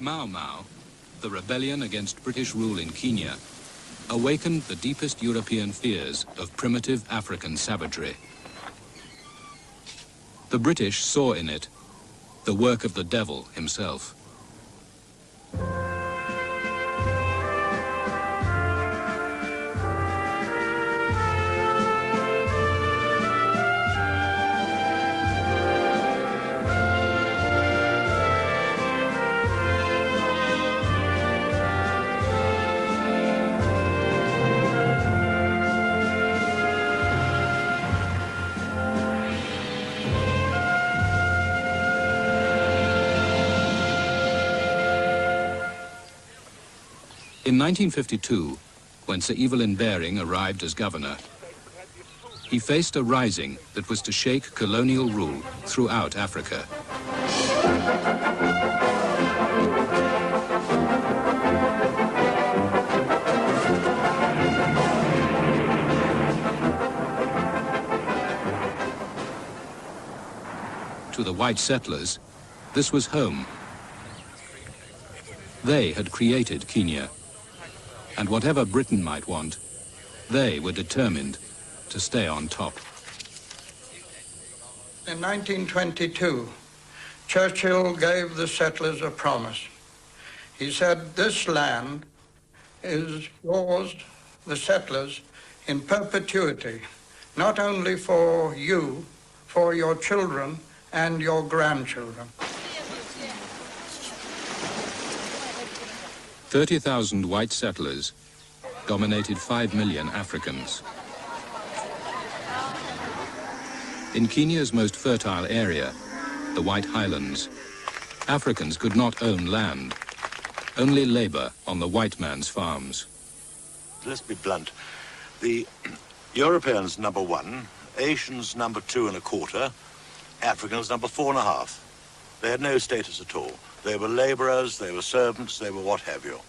Mau Mau, the rebellion against British rule in Kenya, awakened the deepest European fears of primitive African savagery. The British saw in it the work of the devil himself. In 1952, when Sir Evelyn Baring arrived as governor, he faced a rising that was to shake colonial rule throughout Africa. To the white settlers, this was home. They had created Kenya. And whatever Britain might want, they were determined to stay on top. In 1922, Churchill gave the settlers a promise. He said, "This land is yours, the settlers, in perpetuity, not only for you, for your children and your grandchildren." 30,000 white settlers dominated 5 million Africans. In Kenya's most fertile area, the White Highlands, Africans could not own land, only labor on the white man's farms. Let's be blunt. The Europeans number 1, Asians number 2.25, Africans number 4.5. They had no status at all. They were laborers, they were servants, they were what have you.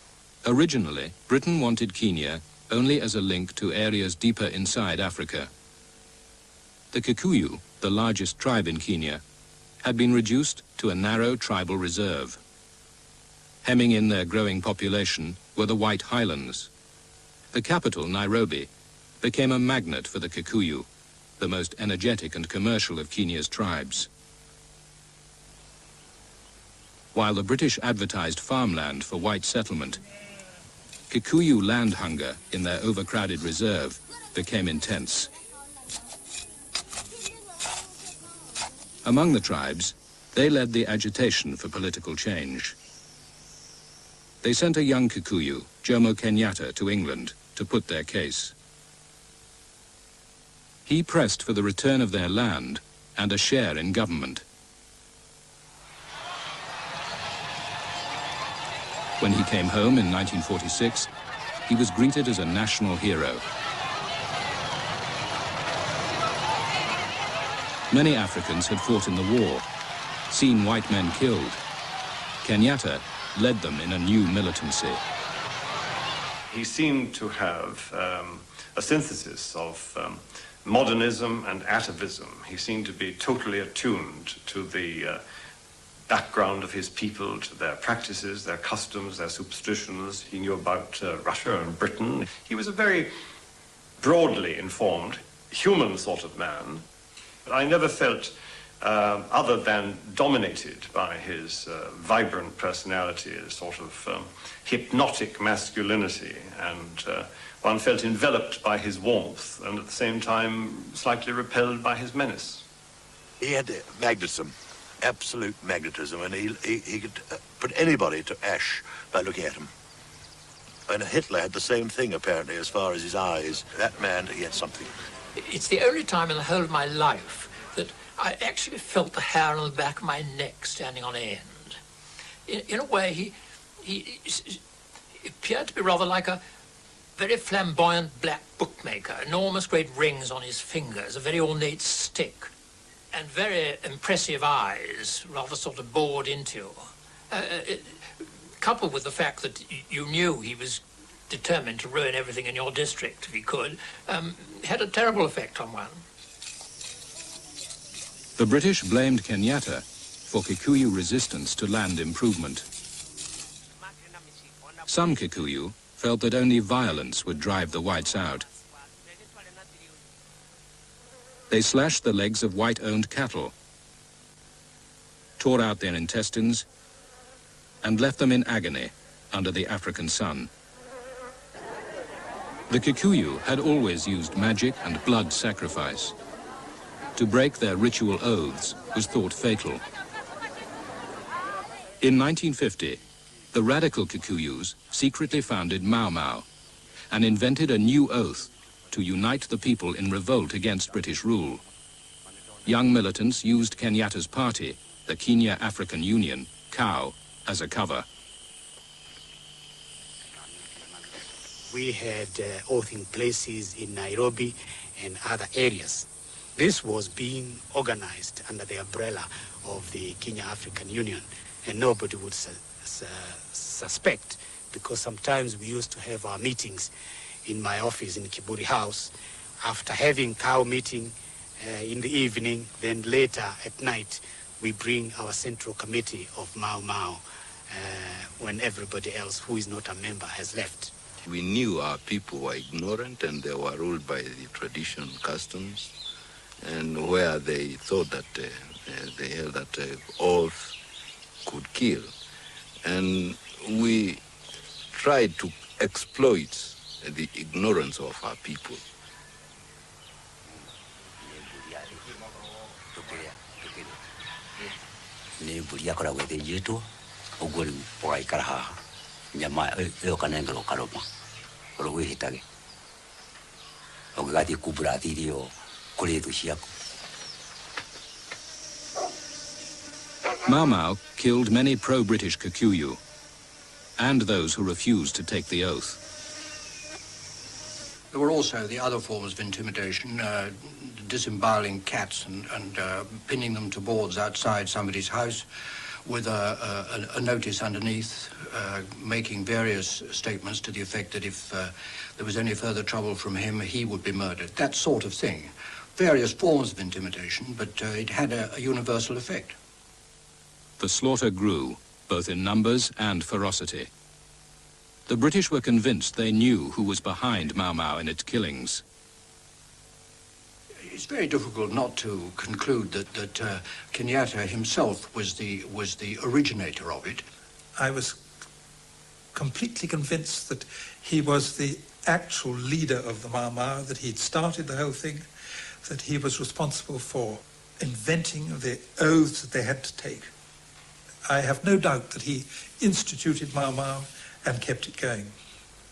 Originally, Britain wanted Kenya only as a link to areas deeper inside Africa. The Kikuyu, the largest tribe in Kenya, had been reduced to a narrow tribal reserve. Hemming in their growing population were the White Highlands. The capital, Nairobi, became a magnet for the Kikuyu, the most energetic and commercial of Kenya's tribes. While the British advertised farmland for white settlement, Kikuyu land hunger in their overcrowded reserve became intense. Among the tribes, they led the agitation for political change. They sent a young Kikuyu, Jomo Kenyatta, to England to put their case. He pressed for the return of their land and a share in government. When he came home in 1946, he was greeted as a national hero. Many Africans had fought in the war, seen white men killed. Kenyatta led them in a new militancy. He seemed to have a synthesis of modernism and atavism. He seemed to be totally attuned to the background of his people, to their practices, their customs, their superstitions. He knew about Russia and Britain. He was a very broadly informed, human sort of man. But I never felt other than dominated by his vibrant personality, a sort of hypnotic masculinity, and one felt enveloped by his warmth and at the same time slightly repelled by his menace. He had magnetism. Absolute magnetism, and he could put anybody to ash by looking at him. And Hitler had the same thing, apparently, as far as his eyes. That man, he had something. It's the only time in the whole of my life that I actually felt the hair on the back of my neck standing on end. In a way, he appeared to be rather like a very flamboyant black bookmaker, enormous great rings on his fingers, a very ornate stick, and very impressive eyes, rather sort of bored into. Coupled with the fact that you knew he was determined to ruin everything in your district if he could, had a terrible effect on one. The British blamed Kenyatta for Kikuyu resistance to land improvement. Some Kikuyu felt that only violence would drive the whites out. They slashed the legs of white-owned cattle, tore out their intestines, and left them in agony under the African sun. The Kikuyu had always used magic and blood sacrifice. To break their ritual oaths was thought fatal. In 1950, the radical Kikuyus secretly founded Mau Mau and invented a new oath to unite the people in revolt against British rule. Young militants used Kenyatta's party, the Kenya African Union, KAU, as a cover. We had oathing places in Nairobi and other areas. This was being organized under the umbrella of the Kenya African Union, and nobody would suspect, because sometimes we used to have our meetings in my office in Kiburi House. After having KAU meeting in the evening, then later at night, we bring our central committee of Mau Mau when everybody else who is not a member has left. We knew our people were ignorant and they were ruled by the tradition, customs, and where they thought that they held that oath could kill. And we tried to exploit the ignorance of our people. Mau Mau killed many pro-British Kikuyu and those who refused to take the oath. There were also the other forms of intimidation, disemboweling cats and pinning them to boards outside somebody's house with a notice underneath making various statements to the effect that if there was any further trouble from him, he would be murdered. That sort of thing. Various forms of intimidation, but it had a universal effect. The slaughter grew, both in numbers and ferocity. The British were convinced they knew who was behind Mau Mau and its killings. It's very difficult not to conclude that Kenyatta himself was the originator of it. I was completely convinced that he was the actual leader of the Mau Mau, that he'd started the whole thing, that he was responsible for inventing the oaths that they had to take. I have no doubt that he instituted Mau Mau and kept it going.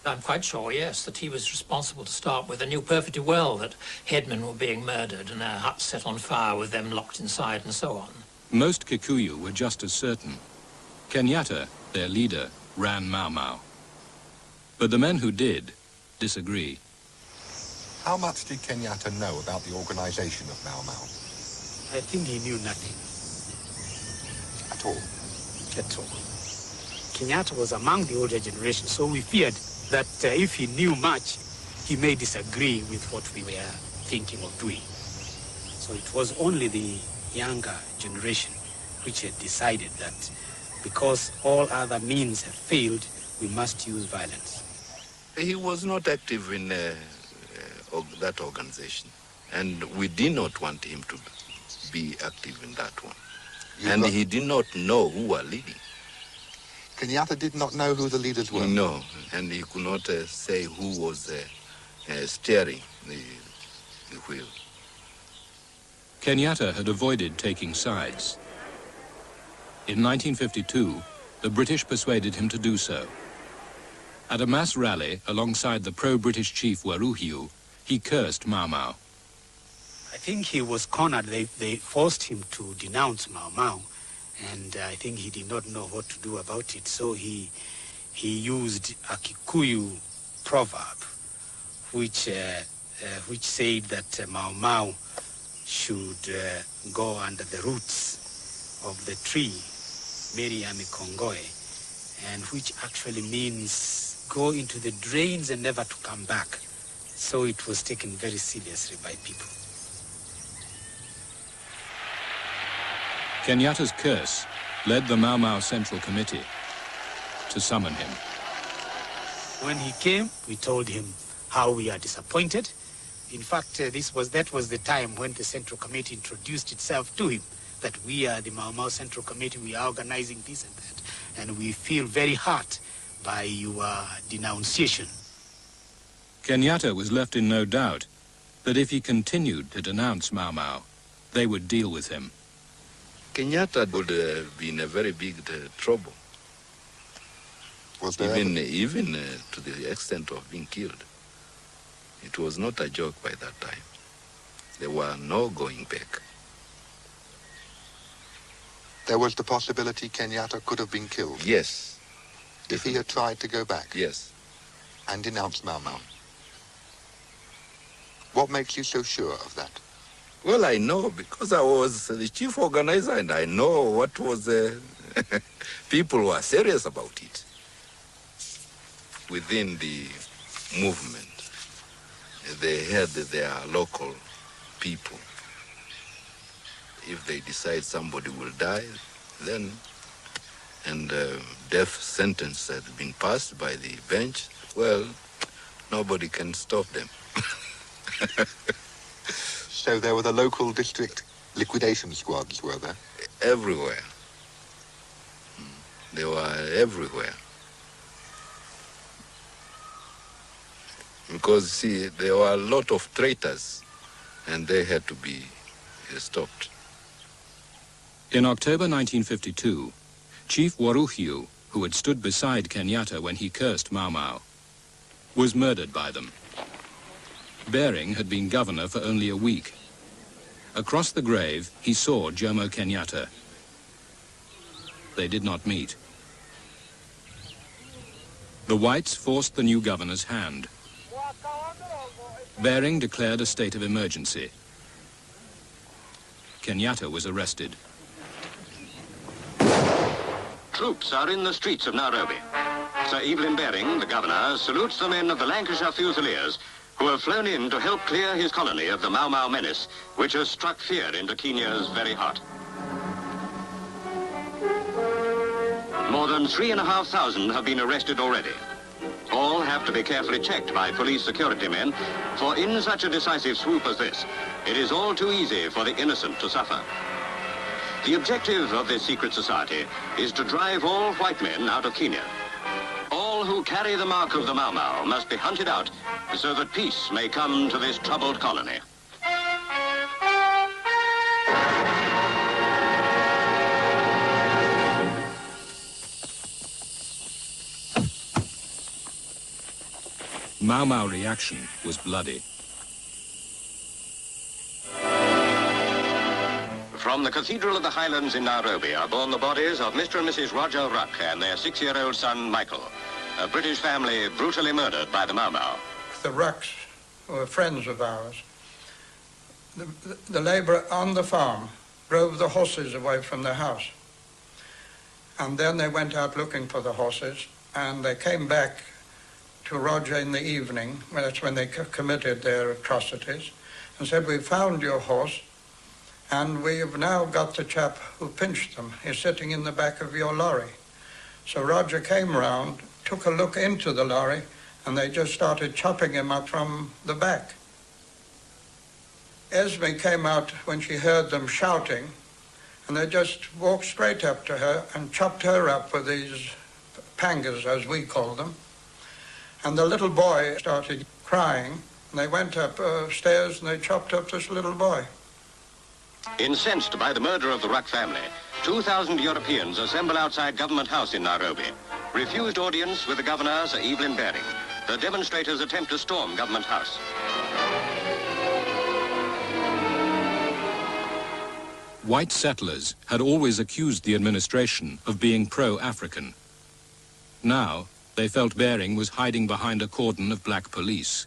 I'm quite sure, yes, that he was responsible to start with. I knew perfectly well that headmen were being murdered and their huts set on fire with them locked inside and so on. Most Kikuyu were just as certain. Kenyatta, their leader, ran Mau Mau. But the men who did disagree. How much did Kenyatta know about the organization of Mau Mau? I think he knew nothing. At all? At all. Kenyatta was among the older generation, so we feared that if he knew much, he may disagree with what we were thinking of doing. So it was only the younger generation which had decided that because all other means have failed, we must use violence. He was not active in that organization, and we did not want him to be active in that one. And he did not know who were leading. Kenyatta did not know who the leaders were? No, and he could not say who was steering the wheel. Kenyatta had avoided taking sides. In 1952, the British persuaded him to do so. At a mass rally alongside the pro-British chief Waruhiu, he cursed Mau Mau. I think he was cornered. They forced him to denounce Mau Mau, and I think he did not know what to do about it. So he used a Kikuyu proverb, which said that Mau Mau should go under the roots of the tree, Miriam Kongoe, and which actually means go into the drains and never to come back. So it was taken very seriously by people. Kenyatta's curse led the Mau Mau Central Committee to summon him. When he came, we told him how we are disappointed. In fact, that was the time when the Central Committee introduced itself to him, that we are the Mau Mau Central Committee, we are organizing this and that, and we feel very hurt by your denunciation. Kenyatta was left in no doubt that if he continued to denounce Mau Mau, they would deal with him. Kenyatta would have been a very big trouble. Was there Even to the extent of being killed. It was not a joke by that time. There were no going back. There was the possibility Kenyatta could have been killed? Yes. If he had tried to go back? Yes. And denounce Mau Mau? What makes you so sure of that? Well, I know because I was the chief organizer and I know what was... people were serious about it. Within the movement, they had their local people. If they decide somebody will die, then, and death sentence has been passed by the bench, well, nobody can stop them. So there were the local district liquidation squads, were there? Everywhere. They were everywhere. Because, see, there were a lot of traitors, and they had to be stopped. In October 1952, Chief Waruhiu, who had stood beside Kenyatta when he cursed Mau Mau, was murdered by them. Bering had been governor for only a week. Across the grave, he saw Jomo Kenyatta. They did not meet. The whites forced the new governor's hand. Bering declared a state of emergency. Kenyatta was arrested. Troops are in the streets of Nairobi. Sir Evelyn Baring, the governor, salutes the men of the Lancashire Fusiliers who have flown in to help clear his colony of the Mau Mau menace, which has struck fear into Kenya's very heart. More than 3,500 have been arrested already. All have to be carefully checked by police security men, for in such a decisive swoop as this, it is all too easy for the innocent to suffer. The objective of this secret society is to drive all white men out of Kenya. All who carry the mark of the Mau Mau must be hunted out so that peace may come to this troubled colony. Mau Mau reaction was bloody. From the Cathedral of the Highlands in Nairobi are borne the bodies of Mr. and Mrs. Roger Ruck and their 6-year-old son, Michael, a British family brutally murdered by the Mau Mau. The Rucks were friends of ours. The labourer on the farm drove the horses away from the house. And then they went out looking for the horses, and they came back to Roger in the evening, that's when they committed their atrocities, and said, "We found your horse, and we've now got the chap who pinched them. He's sitting in the back of your lorry." So Roger came round, took a look into the lorry, and they just started chopping him up from the back. Esme came out when she heard them shouting, and they just walked straight up to her and chopped her up with these pangas, as we call them. And the little boy started crying, and they went upstairs and they chopped up this little boy. Incensed by the murder of the Ruck family, 2,000 Europeans assemble outside Government House in Nairobi. Refused audience with the governor, Sir Evelyn Baring. The demonstrators attempt to storm Government House. White settlers had always accused the administration of being pro-African. Now, they felt Baring was hiding behind a cordon of black police.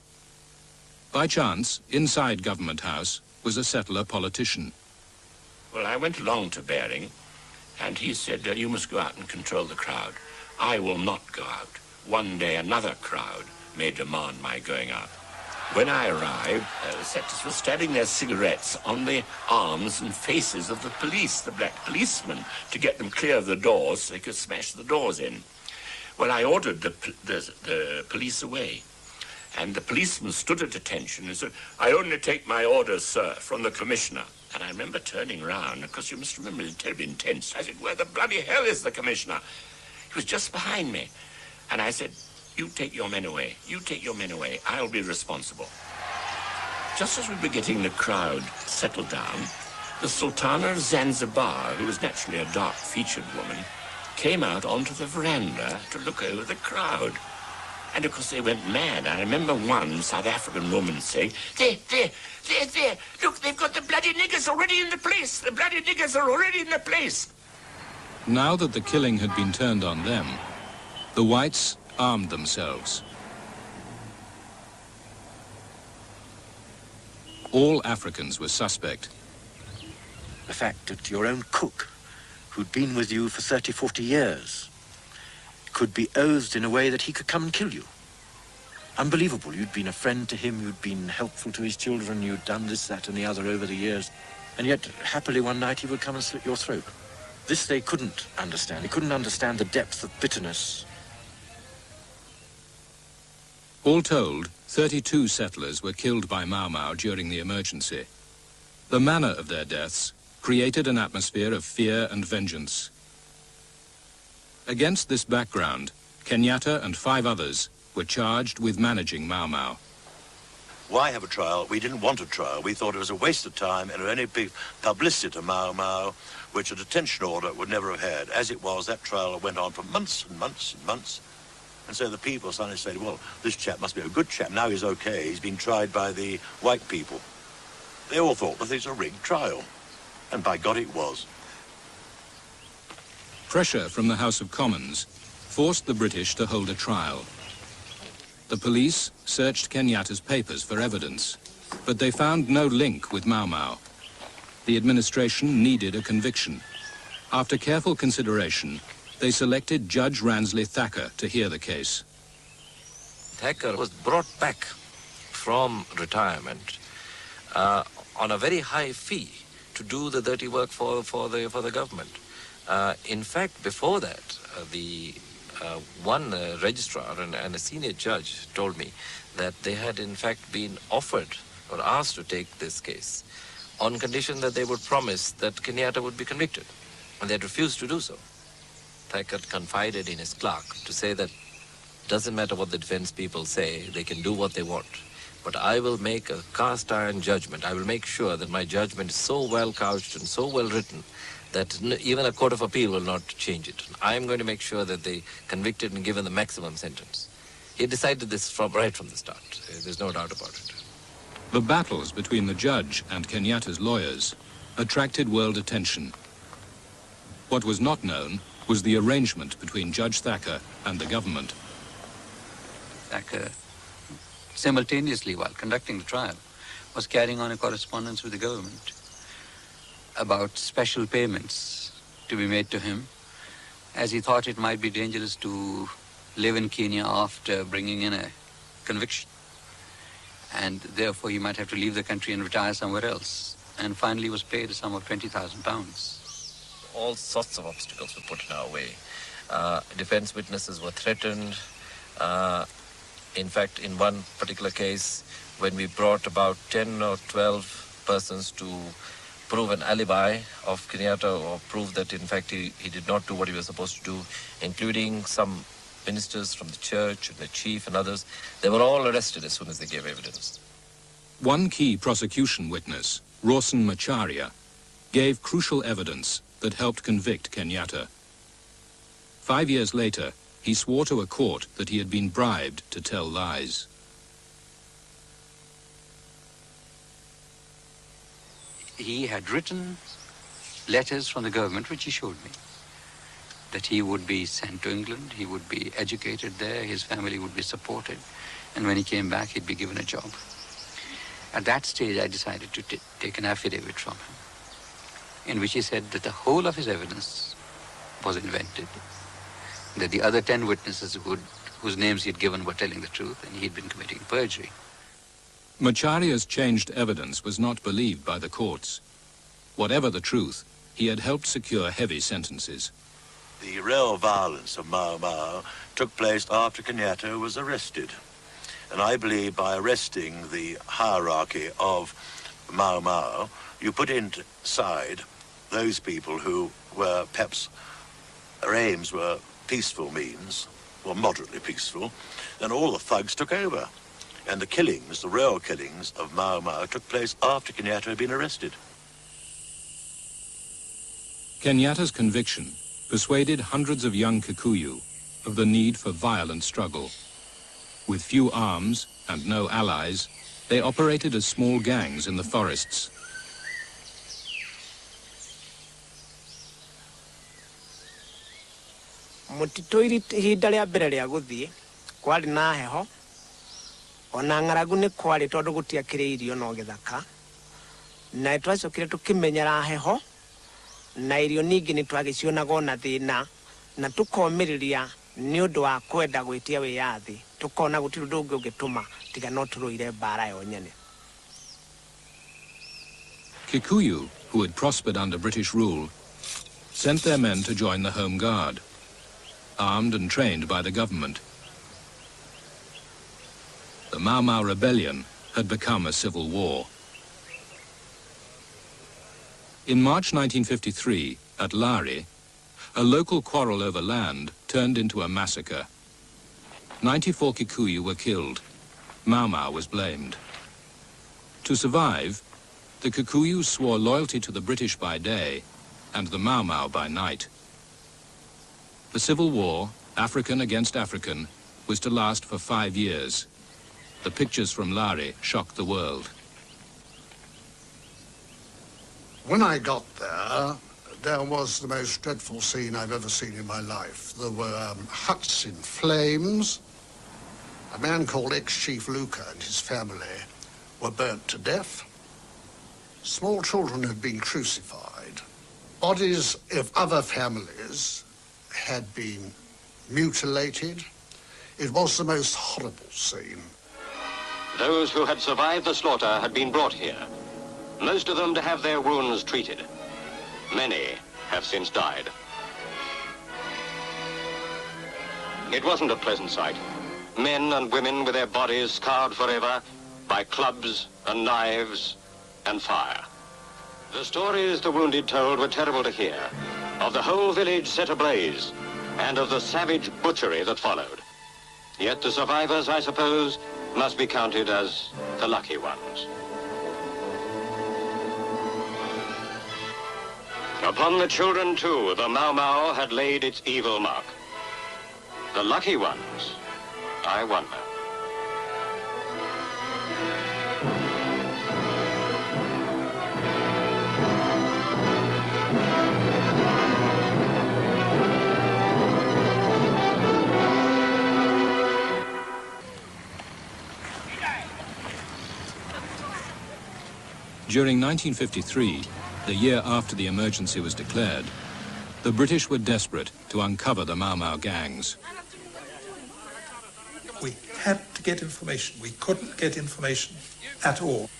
By chance, inside Government House was a settler politician. Well, I went along to Baring, and he said, "You must go out and control the crowd." I will not go out. One day another crowd may demand my going out. When I arrived, the settlers were standing their cigarettes on the arms and faces of the police, the black policemen, to get them clear of the doors so they could smash the doors in. Well, I ordered the police away. And the policeman stood at attention and said, "I only take my orders, sir, from the commissioner." And I remember turning round, because you must remember it's terribly intense. I said, "Where the bloody hell is the commissioner?" He was just behind me. And I said, "You take your men away. You take your men away. I'll be responsible." Just as we were getting the crowd settled down, the Sultana of Zanzibar, who was naturally a dark-featured woman, came out onto the veranda to look over the crowd. And, of course, they went mad. I remember one South African woman saying, there, look, they've got the bloody niggers already in the place. The bloody niggers are already in the place. Now that the killing had been turned on them, the whites armed themselves. All Africans were suspect. The fact that your own cook, who'd been with you for 30, 40 years, could be oathed in a way that he could come and kill you. Unbelievable. You'd been a friend to him, you'd been helpful to his children, you'd done this, that, and the other over the years, and yet, happily, one night he would come and slit your throat. This they couldn't understand. They couldn't understand the depth of bitterness. All told, 32 settlers were killed by Mau Mau during the emergency. The manner of their deaths created an atmosphere of fear and vengeance. Against this background, Kenyatta and 5 others were charged with managing Mau Mau. Why have a trial? We didn't want a trial. We thought it was a waste of time and it would only be publicity to Mau Mau, which a detention order would never have had. As it was, that trial went on for months and months and months. And so the people suddenly said, well, this chap must be a good chap. Now he's okay. He's been tried by the white people. They all thought that it was a rigged trial. And by God, it was. Pressure from the House of Commons forced the British to hold a trial. The police searched Kenyatta's papers for evidence, but they found no link with Mau Mau. The administration needed a conviction. After careful consideration, they selected Judge Ransley Thacker to hear the case. Thacker was brought back from retirement on a very high fee to do the dirty work for the government. In fact, before that, one registrar and a senior judge told me that they had in fact been offered or asked to take this case on condition that they would promise that Kenyatta would be convicted, and they had refused to do so. Thacker confided in his clerk to say that it doesn't matter what the defense people say, they can do what they want. But I will make a cast iron judgment. I will make sure that my judgment is so well couched and so well written that even a court of appeal will not change it. I am going to make sure that they convicted and given the maximum sentence. He decided this right from the start. There's no doubt about it. The battles between the judge and Kenyatta's lawyers attracted world attention. What was not known was the arrangement between Judge Thacker and the government. Thacker, simultaneously while conducting the trial, was carrying on a correspondence with the government about special payments to be made to him, as he thought it might be dangerous to live in Kenya after bringing in a conviction. And therefore he might have to leave the country and retire somewhere else. And finally was paid a sum of £20,000. All sorts of obstacles were put in our way. Defense witnesses were threatened. In fact, in one particular case, when we brought about 10 or 12 persons to prove an alibi of Kenyatta or prove that in fact he did not do what he was supposed to do, including some ministers from the church and the chief and others, they were all arrested as soon as they gave evidence. One key prosecution witness, Rawson Macharia, gave crucial evidence that helped convict Kenyatta. 5 years later, he swore to a court that he had been bribed to tell lies. He had written letters from the government, which he showed me, that he would be sent to England, he would be educated there, his family would be supported, and when he came back, he'd be given a job. At that stage, I decided to take an affidavit from him, in which he said that the whole of his evidence was invented, that the other 10 witnesses whose names he had given were telling the truth, and he'd been committing perjury. Macharia's changed evidence was not believed by the courts. Whatever the truth, he had helped secure heavy sentences. The real violence of Mau Mau took place after Kenyatta was arrested. And I believe by arresting the hierarchy of Mau Mau, you put inside those people who were perhaps, their aims were peaceful means, or moderately peaceful, then all the thugs took over. And the killings, the real killings of Mau Mau took place after Kenyatta had been arrested. Kenyatta's conviction persuaded hundreds of young Kikuyu of the need for violent struggle. With few arms and no allies, they operated as small gangs in the forests. Mutito ihinda rĩa mbere rĩa gũthiĩ kwarĩ na heho ona ng'aragu nĩ kwarĩ tondũ gũtiakĩrĩ irio no gĩthaka na twacokire tũkĩmenyera heho na irio ningĩ nĩ twagĩcionaga na thĩna na tũkomĩrĩria nĩ ũndũ wa kwenda gwĩtia wĩyathi tũkona gũtirĩ ũndũ ũngĩ ũngĩtũma tiga no tũrũire mbara yo nyene. Kikuyu, who had prospered under British rule, sent their men to join the Home Guard, armed and trained by the government. The Mau Mau rebellion had become a civil war. In March 1953, at Lari, a local quarrel over land turned into a massacre. 94 Kikuyu were killed. Mau Mau was blamed. To survive, the Kikuyu swore loyalty to the British by day and the Mau Mau by night. The civil war, African against African, was to last for 5 years. The pictures from Lari shocked the world. When I got there, there was the most dreadful scene I've ever seen in my life. There were huts in flames. A man called ex-Chief Luca and his family were burnt to death. Small children had been crucified. Bodies of other families had been mutilated. It was the most horrible scene. Those who had survived the slaughter had been brought here, most of them to have their wounds treated. Many have since died. It wasn't a pleasant sight. Men and women with their bodies scarred forever by clubs and knives and fire. The stories the wounded told were terrible to hear, of the whole village set ablaze, and of the savage butchery that followed. Yet the survivors, I suppose, must be counted as the lucky ones. Upon the children, too, the Mau Mau had laid its evil mark. The lucky ones, I wonder. During 1953, the year after the emergency was declared, the British were desperate to uncover the Mau Mau gangs. We had to get information. We couldn't get information at all.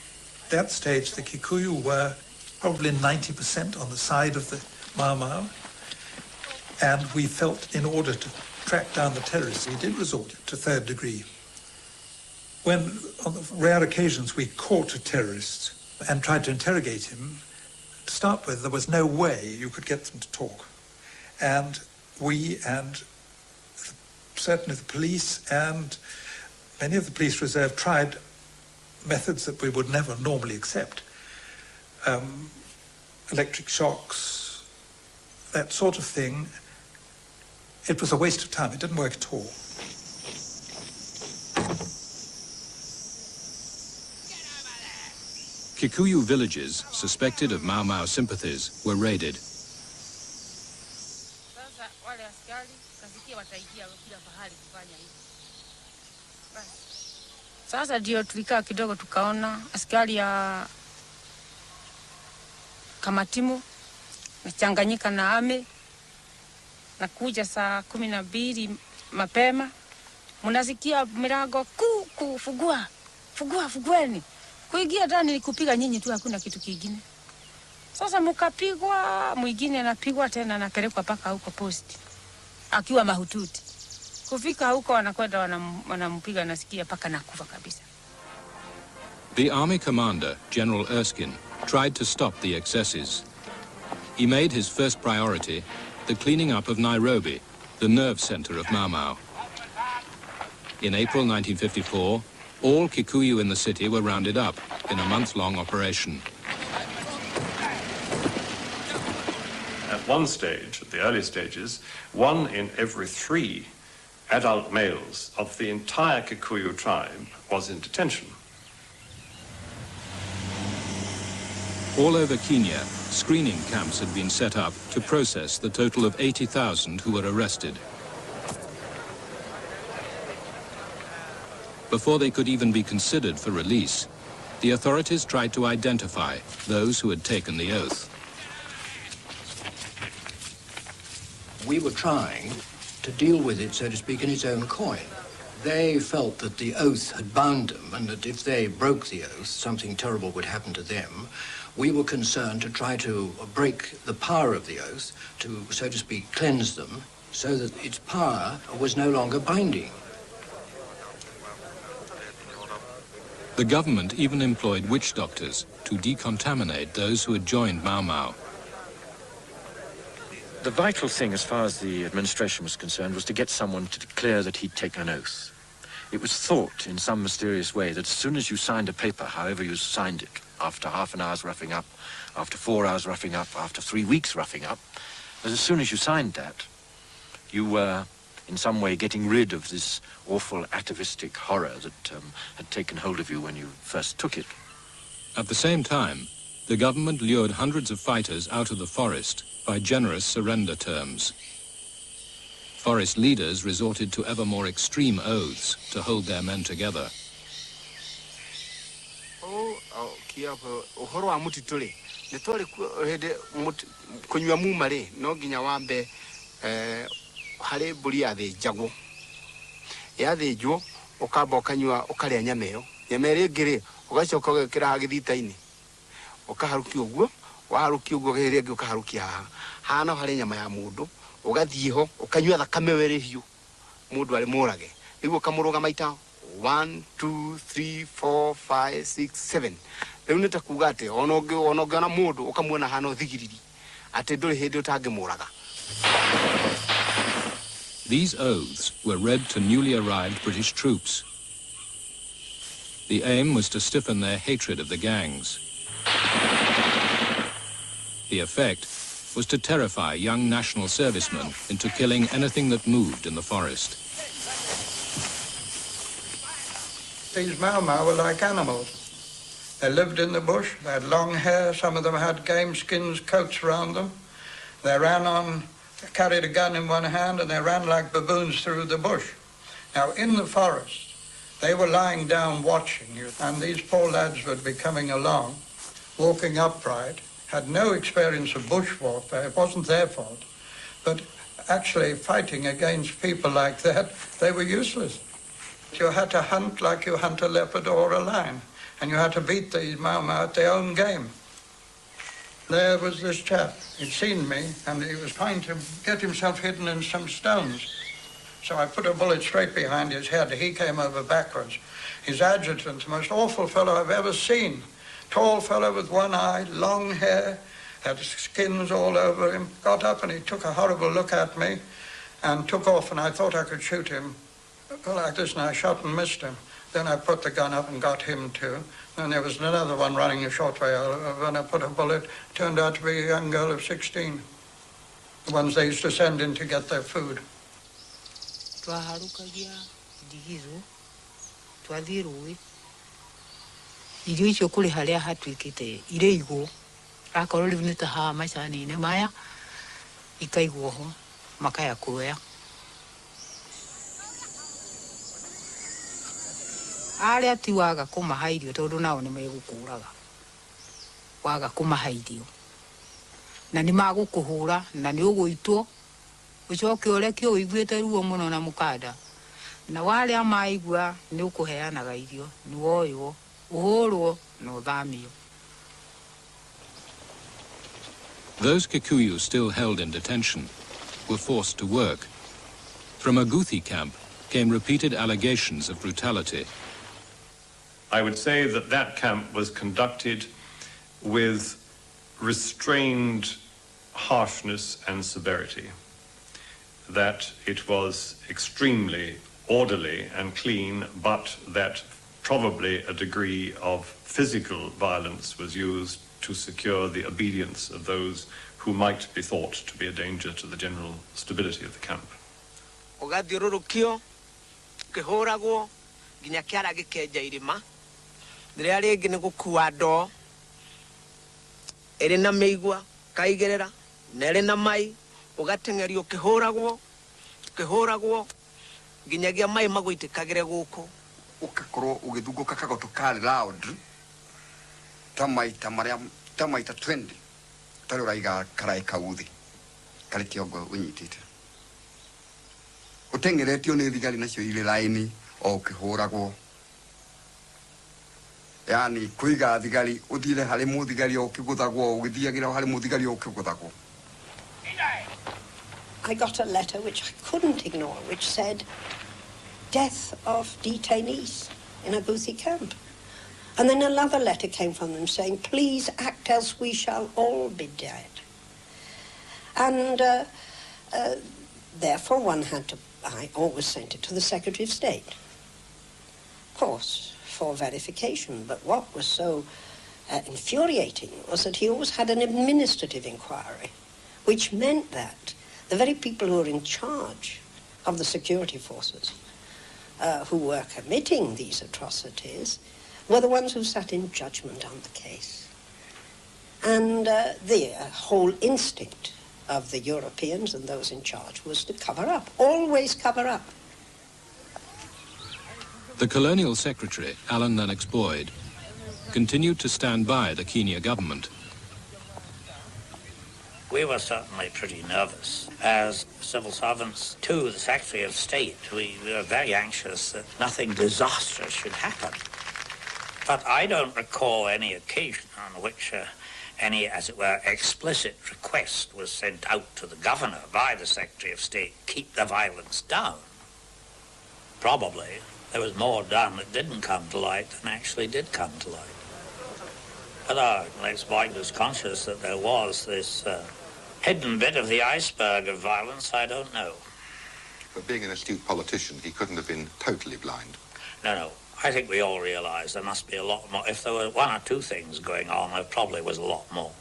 At that stage, the Kikuyu were probably 90% on the side of the Mau Mau, and we felt in order to track down the terrorists, we did resort to third degree. When, on the rare occasions, we caught a terrorist and tried to interrogate him, to start with, there was no way you could get them to talk. And we and certainly the police and many of the police reserve tried methods that we would never normally accept. Electric shocks, that sort of thing. It was a waste of time. It didn't work at all. Kikuyu villages suspected of Mau Mau sympathies were raided. Sasa ndio tulikaa kidogo tukaona askari ya Kamatimu nachanganyika na ame na kuja saa 12 mapema mnasikia milango fugueni kuingia ndani ni kupiga nyinyi tu hakuna kitu kingine. Sasa mkapigwa mwingine anapigwa tena anapelekwa paka huko posti. akiwa mahututi. Kufika huko wanakwenda wanampiga nasikia paka nakufa kabisa. The army commander, General Erskine, tried to stop the excesses. He made his first priority the cleaning up of Nairobi, the nerve center of Mau Mau. In April 1954, all Kikuyu in the city were rounded up in a month-long operation. At one stage, at the early stages, 1 in every 3 adult males of the entire Kikuyu tribe was in detention. All over Kenya, screening camps had been set up to process the total of 80,000 who were arrested. Before they could even be considered for release, the authorities tried to identify those who had taken the oath. We were trying to deal with it, so to speak, in its own coin. They felt that the oath had bound them and that if they broke the oath, something terrible would happen to them. We were concerned to try to break the power of the oath, to, so to speak, cleanse them, so that its power was no longer binding. The government even employed witch doctors to decontaminate those who had joined Mau Mau. The vital thing, as far as the administration was concerned, was to get someone to declare that he'd taken an oath. It was thought, in some mysterious way, that as soon as you signed a paper, however you signed it, after half an hour's roughing up, after 4 hours roughing up, after 3 weeks roughing up, as soon as you signed that, you were in some way getting rid of this awful atavistic horror that had taken hold of you when you first took it. At the same time, the government lured hundreds of fighters out of the forest by generous surrender terms. Forest leaders resorted to ever more extreme oaths to hold their men together. Uhoro wa mutitule nitwali hede kunywa mumare no ginya wambe hare buri yathijagwo yathijwo ukamba ukanywa ukaria nyameyo nyamere ngire ugacoka ugekira hagithita-ini ukaharukia uguo waharukia uguo gere ukaharukia hana hare nyama ya mundu ugathie ho ukanywa thakame were hiu mundu ari murage nigu kamuruga maita 1 2 3 4 5 6 7 rĩu nĩ ta kuga atĩ ona mũndũ ũkamuona hana ũthigiriri atĩ ndũrĩ hĩndĩ ũtangĩmũraga. These oaths were read to newly arrived British troops. The aim was to stiffen their hatred of the gangs. The effect was to terrify young national servicemen into killing anything that moved in the forest. These Mau Mau were like animals. They lived in the bush, they had long hair, some of them had game skins, coats around them. They ran on, carried a gun in one hand, and they ran like baboons through the bush. Now, in the forest, they were lying down watching you, and these poor lads would be coming along, walking upright, had no experience of bush warfare, it wasn't their fault, but actually fighting against people like that, they were useless. You had to hunt like you hunt a leopard or a lion, and you had to beat these Mau Mau at their own game. There was this chap, he'd seen me, and he was trying to get himself hidden in some stones. So I put a bullet straight behind his head. He came over backwards. His adjutant, the most awful fellow I've ever seen. Tall fellow with one eye, long hair, had skins all over him, got up and he took a horrible look at me and took off, and I thought I could shoot him like this, and I shot and missed him. Then I put the gun up and got him too. Then there was another one running a short way over, and I put a bullet. Turned out to be a young girl of 16. The ones they used to send in to get their food. Twaharukagia ndigizo twathie rũĩ irio icio kũrĩ harĩa hatuĩkĩte irĩ igũ akorwo rĩu nĩ ta haha macani-inĩ maya ikaigwo ho makaya kuoya. Arĩa ti waga kũmaha irio tondũ nao nĩ megũkũraga waga kũmaha irio na nĩ magũkũhũra na nĩ ũgũitwo ucoke ũreke ũiguĩte ruo mũno na mũkanda na warĩa maigua nĩ ũkũheanaga irio nĩ woywo ũhũrwo na ũthamio. Those Kikuyu still held in detention were forced to work, From a Guthi camp came repeated allegations of brutality. I would say that that camp was conducted with restrained harshness and severity, that it was extremely orderly and clean, but that probably a degree of physical violence was used to secure the obedience of those who might be thought to be a danger to the general stability of the camp. Ugathiururukio kihuragwo nginya kiara gikenja irima riria ringi ni gukua ndoo iri na miigua kaigerera na iri na mai ugatengerio kihuragwo nginyagia mai magwitikagire guku ukakorwo ugithunguka kagoto kari loud tamaita 20 tari uraiga karai kauthi kari kiongo unyitite utengeretio ni thigari nacio ile laini o kihuragwo yani kuiga thigari uthire hari muthigari o kiguthagwo ugithiagira hari muthigari o kiguthagwo. I got a letter which I couldn't ignore, which said, death of detainees in a Guthi camp. And then another letter came from them saying, please act else we shall all be dead. And therefore I always sent it to the Secretary of State. Of course, for verification. But what was so infuriating was that he always had an administrative inquiry, which meant that the very people who were in charge of the security forces who were committing these atrocities were the ones who sat in judgment on the case. And the whole instinct of the Europeans and those in charge was to cover up, always cover up. The colonial secretary, Alan Lennox Boyd, continued to stand by the Kenya government. We were certainly pretty nervous. As civil servants to the Secretary of State, we were very anxious that nothing disastrous should happen. But I don't recall any occasion on which any, as it were, explicit request was sent out to the governor by the Secretary of State, keep the violence down. Probably there was more done that didn't come to light than actually did come to light. Whether Lex Boyd was conscious that there was this hidden bit of the iceberg of violence, I don't know. But being an astute politician, he couldn't have been totally blind. No. I think we all realise there must be a lot more. If there were one or two things going on, there probably was a lot more.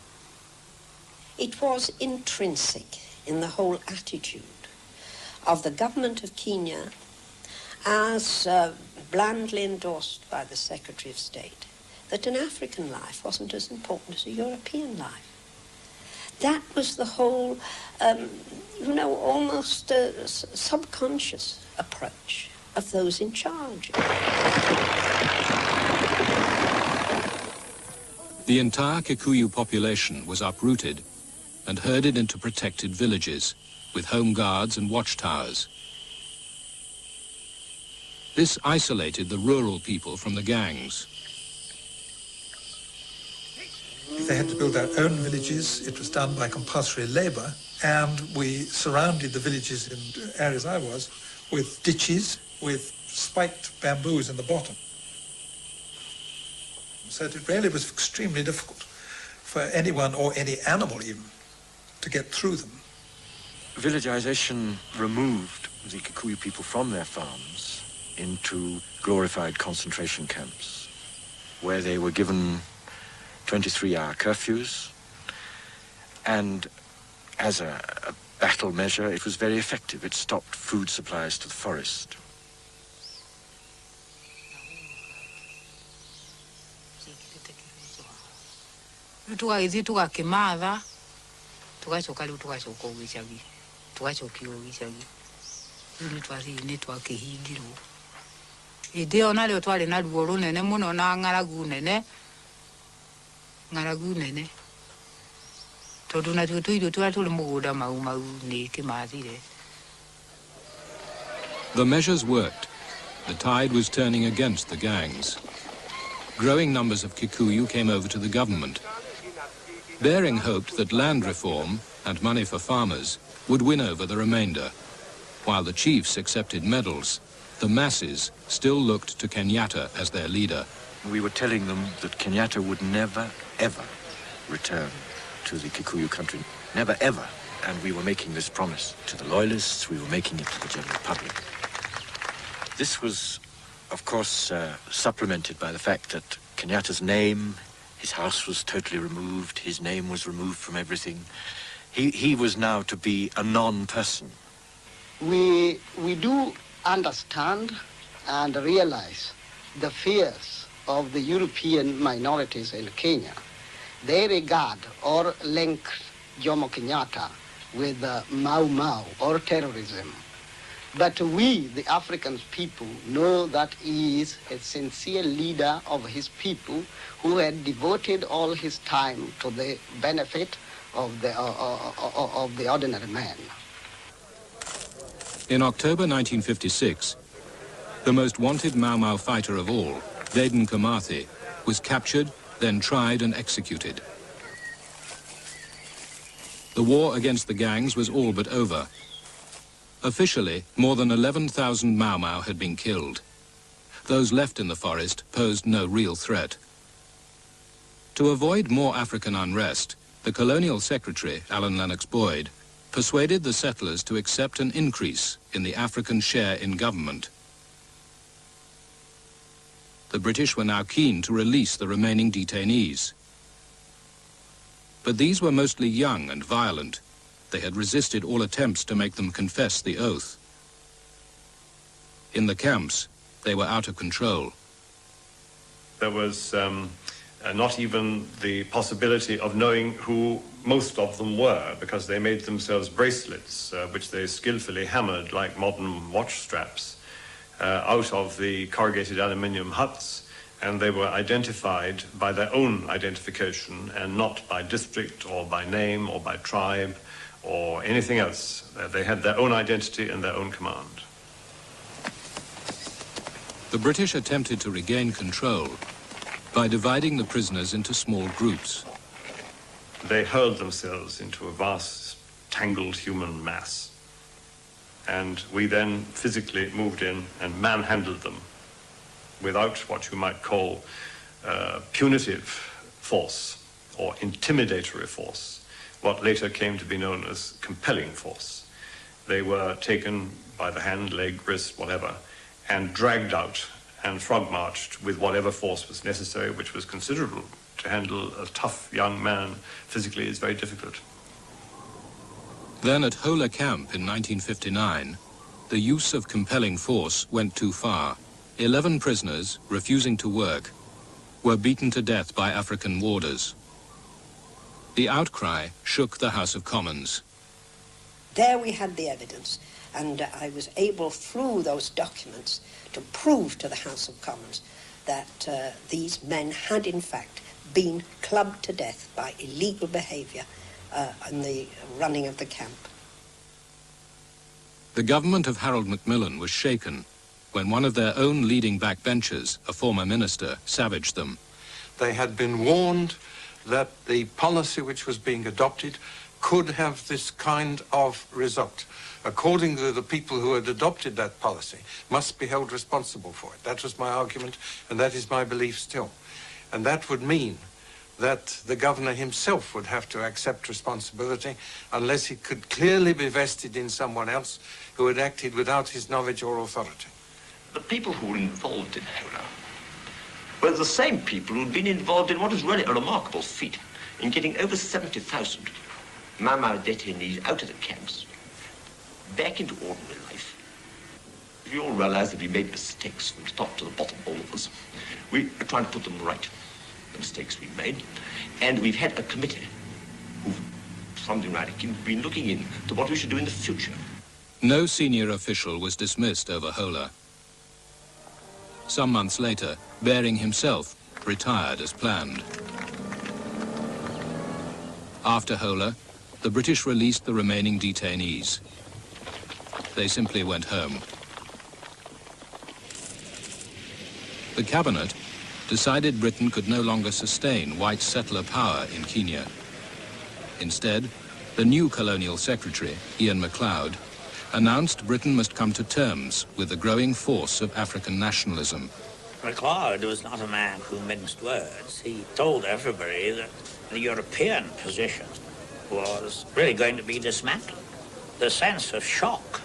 It was intrinsic in the whole attitude of the government of Kenya, as blandly endorsed by the Secretary of State, that an African life wasn't as important as a European life. That was the whole, almost subconscious approach of those in charge. The entire Kikuyu population was uprooted and herded into protected villages with home guards and watchtowers. This isolated the rural people from the gangs. They had to build their own villages. It was done by compulsory labor, and we surrounded the villages in areas I was with ditches with spiked bamboos in the bottom. So it really was extremely difficult for anyone or any animal even to get through them. Villagization removed the Kikuyu people from their farms into glorified concentration camps, where they were given 23-hour curfews, and as a battle measure, it was very effective. It stopped food supplies to the forest. Tugaithiĩ tũgakĩmatha tũgacoka rĩu tũgacoka o gĩcagi tũgacokio o gĩcagi rĩu nĩ twakĩhingirwo hĩndĩ ĩyo narĩo twarĩ na ruo rũnene mũno na ng'aragu nene tondũ natuo tũirio tũrĩa tũrĩ mũgũnda mau nĩ kĩmathire. The measures worked. The tide was turning against the gangs. Growing numbers of Kikuyu came over to the government. Baring hoped that land reform and money for farmers would win over the remainder. While the chiefs accepted medals, the masses still looked to Kenyatta as their leader. We were telling them that Kenyatta would never, ever return to the Kikuyu country. Never, ever. And we were making this promise to the loyalists, we were making it to the general public. This was, of course, supplemented by the fact that Kenyatta's name, his house was totally removed, his name was removed from everything. He was now to be a non-person. We do understand and realize the fears of the European minorities in Kenya. They regard or link Jomo Kenyatta with Mau Mau or terrorism. But we, the African people, know that he is a sincere leader of his people who had devoted all his time to the benefit of the ordinary man. In October 1956, the most wanted Mau Mau fighter of all, Dedan Kimathi, was captured, then tried and executed. The war against the gangs was all but over. Officially, more than 11,000 Mau Mau had been killed. Those left in the forest posed no real threat. To avoid more African unrest, the colonial secretary, Alan Lennox Boyd, persuaded the settlers to accept an increase in the African share in government. The British were now keen to release the remaining detainees. But these were mostly young and violent. They had resisted all attempts to make them confess the oath. In the camps, they were out of control. There was not even the possibility of knowing who most of them were, because they made themselves bracelets, which they skillfully hammered like modern watch straps, out of the corrugated aluminium huts, and they were identified by their own identification and not by district or by name or by tribe or anything else. They had their own identity and their own command. The British attempted to regain control by dividing the prisoners into small groups. They hurled themselves into a vast, tangled human mass. And we then physically moved in and manhandled them without what you might call punitive force or intimidatory force, what later came to be known as compelling force. They were taken by the hand, leg, wrist, whatever, and dragged out and frog-marched with whatever force was necessary, which was considerable. To handle a tough young man physically is very difficult. Then at Hola Camp in 1959, the use of compelling force went too far. 11 prisoners, refusing to work, were beaten to death by African warders. The outcry shook the House of Commons. There we had the evidence, and I was able, through those documents, to prove to the House of Commons that these men had, in fact, been clubbed to death by illegal behaviour in the running of the camp. The government of Harold Macmillan was shaken when one of their own leading backbenchers, a former minister, savaged them. They had been warned that the policy which was being adopted could have this kind of result. Accordingly, the people who had adopted that policy must be held responsible for it. That was my argument, and that is my belief still. And that would mean that the governor himself would have to accept responsibility unless he could clearly be vested in someone else who had acted without his knowledge or authority. The people who were involved in Hola were the same people who'd been involved in what is really a remarkable feat in getting over 70,000 Mau Mau detainees out of the camps, back into ordinary life. We all realize that we made mistakes from top to the bottom, all of us. We are trying to put them right, the mistakes we made, and we've had a committee who, from the United Kingdom, been looking into what we should do in the future. No senior official was dismissed over Hola. Some months later, Bering himself retired as planned. After Hola, the British released the remaining detainees. They simply went home. The cabinet decided Britain could no longer sustain white settler power in Kenya. Instead, the new colonial secretary, Ian MacLeod, announced Britain must come to terms with the growing force of African nationalism. MacLeod was not a man who minced words. He told everybody that the European position was really going to be dismantled. The sense of shock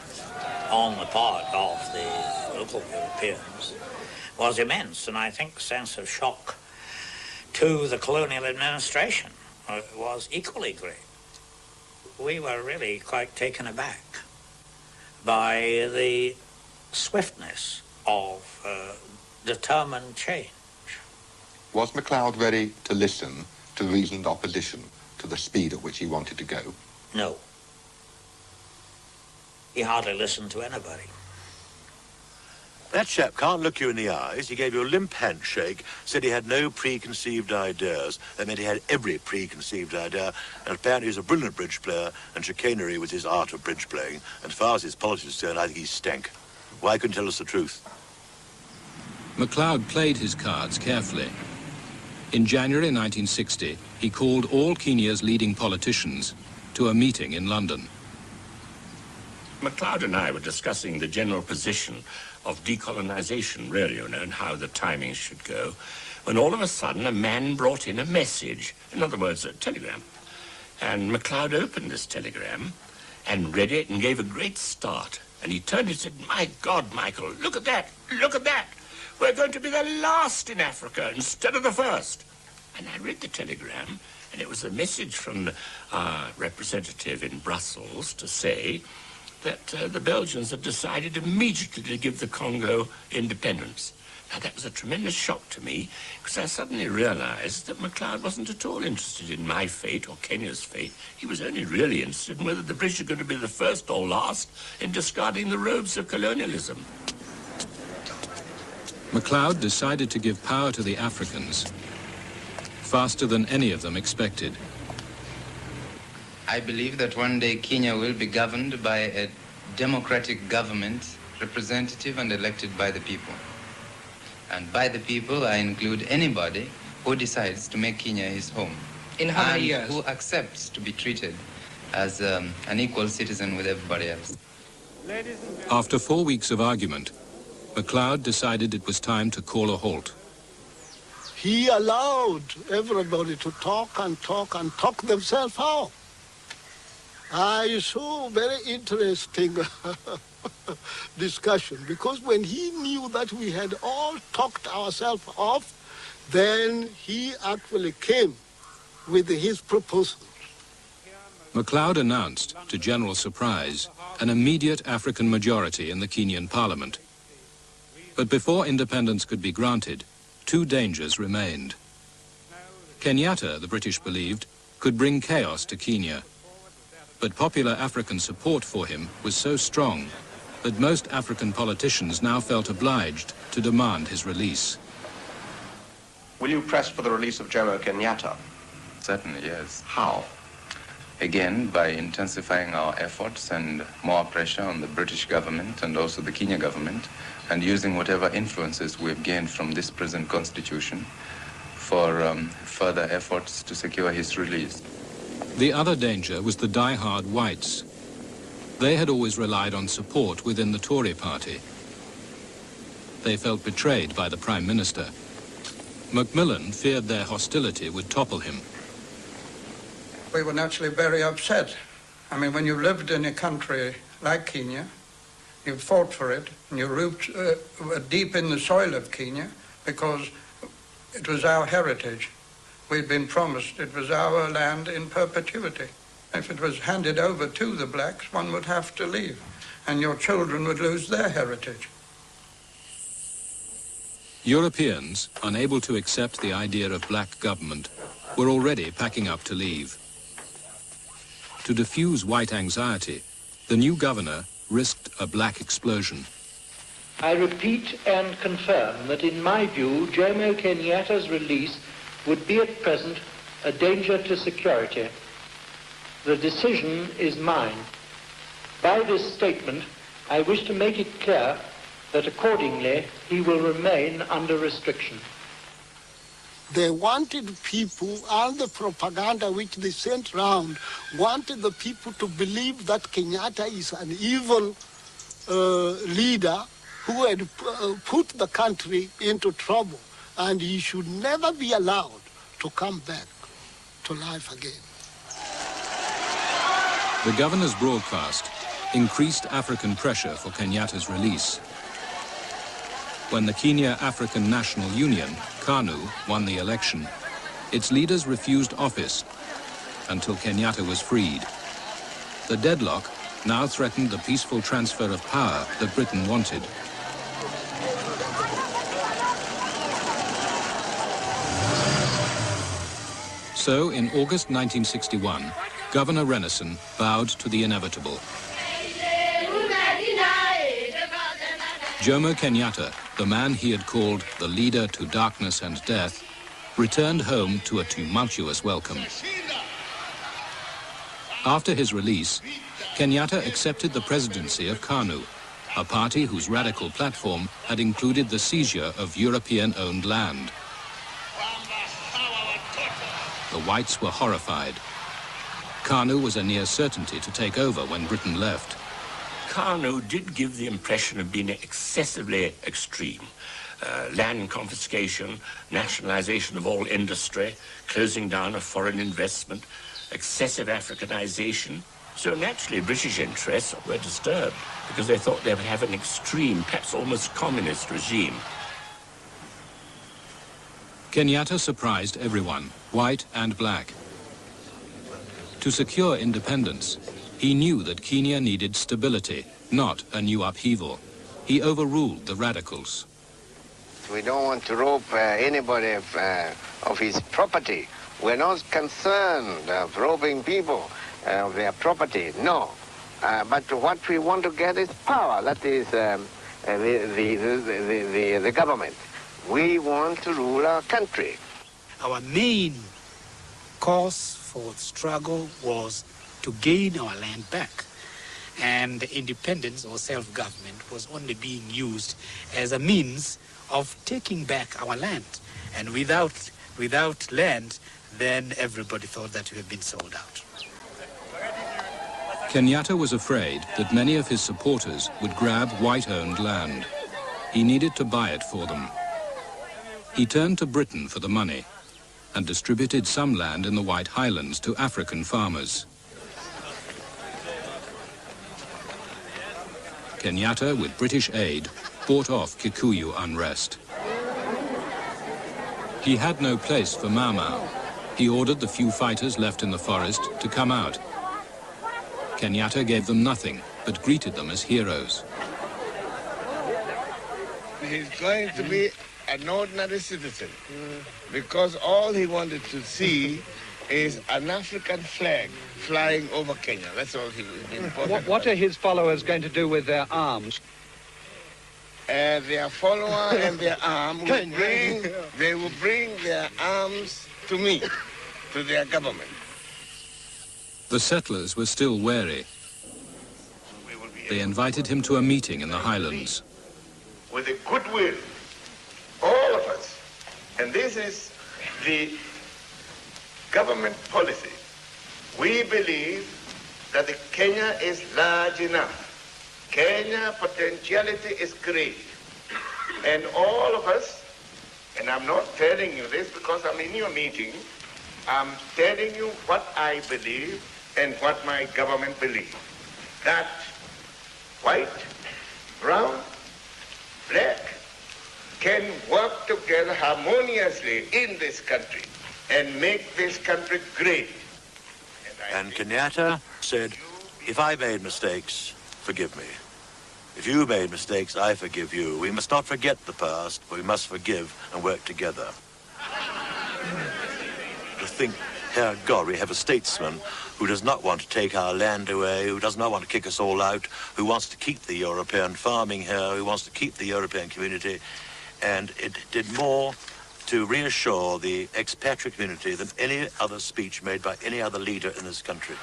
on the part of the local Europeans was immense, and I think the sense of shock to the colonial administration was equally great. We were really quite taken aback by the swiftness of determined change. Was MacLeod ready to listen to reasoned opposition to the speed at which he wanted to go? No. He hardly listened to anybody. That chap can't look you in the eyes. He gave you a limp handshake, said he had no preconceived ideas. That meant he had every preconceived idea. And apparently he's a brilliant bridge player, and chicanery was his art of bridge playing. And as far as his politics is concerned, I think he stank. Why couldn't he tell us the truth? MacLeod played his cards carefully. In January 1960, he called all Kenya's leading politicians to a meeting in London. MacLeod and I were discussing the general position of decolonization, really, you know, and how the timing should go, when all of a sudden a man brought in a message, in other words, a telegram. And MacLeod opened this telegram and read it and gave a great start. And he turned and said, "My God, Michael, look at that, look at that. We're going to be the last in Africa instead of the first." And I read the telegram, and it was a message from our representative in Brussels to say that the Belgians had decided immediately to give the Congo independence. Now, that was a tremendous shock to me, because I suddenly realized that MacLeod wasn't at all interested in my fate or Kenya's fate. He was only really interested in whether the British are going to be the first or last in discarding the robes of colonialism. MacLeod decided to give power to the Africans faster than any of them expected. I believe that one day Kenya will be governed by a democratic government, representative and elected by the people. And by the people, I include anybody who decides to make Kenya his home. In how many years? And who accepts to be treated as an equal citizen with everybody else. After 4 weeks of argument, MacLeod decided it was time to call a halt. He allowed everybody to talk and talk and talk themselves out. I saw very interesting discussion, because when he knew that we had all talked ourselves off, then he actually came with his proposal. MacLeod announced, to general surprise, an immediate African majority in the Kenyan parliament. But before independence could be granted, two dangers remained. Kenyatta, the British believed, could bring chaos to Kenya. But popular African support for him was so strong that most African politicians now felt obliged to demand his release. Will you press for the release of Jomo Kenyatta? Certainly, yes. How? Again, by intensifying our efforts and more pressure on the British government and also the Kenya government, and using whatever influences we've gained from this present constitution for further efforts to secure his release. The other danger was the die-hard whites. They had always relied on support within the Tory party. They felt betrayed by the Prime Minister. Macmillan feared their hostility would topple him. We were naturally very upset. I mean, when you lived in a country like Kenya, you fought for it, and your roots were deep in the soil of Kenya, because it was our heritage. We'd been promised it was our land in perpetuity. If it was handed over to the blacks, one would have to leave, and your children would lose their heritage. Europeans, unable to accept the idea of black government, were already packing up to leave. To diffuse white anxiety, the new governor risked a black explosion. I repeat and confirm that in my view, Jomo Kenyatta's release would be at present a danger to security. The decision is mine. By this statement, I wish to make it clear that accordingly he will remain under restriction. They wanted people, all the propaganda which they sent round, wanted the people to believe that Kenyatta is an evil leader who had put the country into trouble, and he should never be allowed to come back to life again. The governor's broadcast increased African pressure for Kenyatta's release. When the Kenya African National Union, KANU, won the election, its leaders refused office until Kenyatta was freed. The deadlock now threatened the peaceful transfer of power that Britain wanted. So, in August 1961, Governor Renison bowed to the inevitable. Jomo Kenyatta, the man he had called the leader to darkness and death, returned home to a tumultuous welcome. After his release, Kenyatta accepted the presidency of KANU, a party whose radical platform had included the seizure of European-owned land. The whites were horrified. KANU was a near certainty to take over when Britain left. KANU did give the impression of being excessively extreme. Land confiscation, nationalization of all industry, closing down of foreign investment, excessive Africanization. So naturally British interests were disturbed because they thought they would have an extreme, perhaps almost communist regime. Kenyatta surprised everyone, white and black. To secure independence, he knew that Kenya needed stability, not a new upheaval. He overruled the radicals. We don't want to rob anybody of his property. We're not concerned of robbing people of their property, no. But what we want to get is power, that is the government. We want to rule our country. Our main cause for struggle was to gain our land back. And independence or self-government was only being used as a means of taking back our land. And without land, then everybody thought that we had been sold out. Kenyatta was afraid that many of his supporters would grab white-owned land. He needed to buy it for them. He turned to Britain for the money and distributed some land in the White Highlands to African farmers. Kenyatta, with British aid, bought off Kikuyu unrest. He had no place for Mama. He ordered the few fighters left in the forest to come out. Kenyatta gave them nothing, but greeted them as heroes. He's going to be an ordinary citizen because all he wanted to see is an African flag flying over Kenya. That's all he was important. What are his followers going to do with their arms? Their follower and their arm they will bring their arms to me, to their government. The settlers were still wary. They invited him to a meeting in the Highlands. With a goodwill, all of us, and this is the government policy. We believe that Kenya is large enough. Kenya potentiality is great. And all of us, and I'm not telling you this because I'm in your meeting, I'm telling you what I believe and what my government believes. That white, brown, black can work together harmoniously in this country and make this country great. And Kenyatta said, if I made mistakes, forgive me. If you made mistakes, I forgive you. We must not forget the past, but we must forgive and work together. To think, Herr God, we have a statesman who does not want to take our land away, who does not want to kick us all out, who wants to keep the European farming here, who wants to keep the European community, and it did more to reassure the expatriate community than any other speech made by any other leader in this country.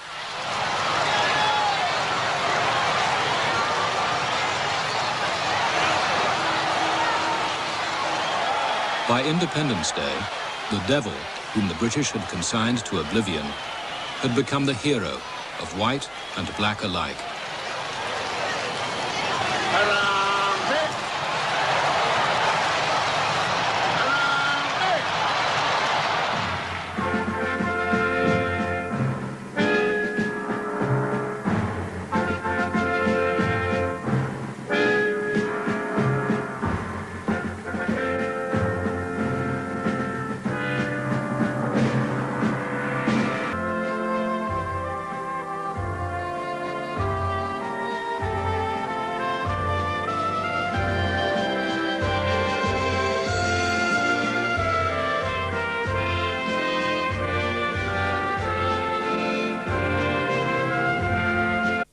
By Independence Day, The devil, whom the British had consigned to oblivion, had become the hero of white and black alike.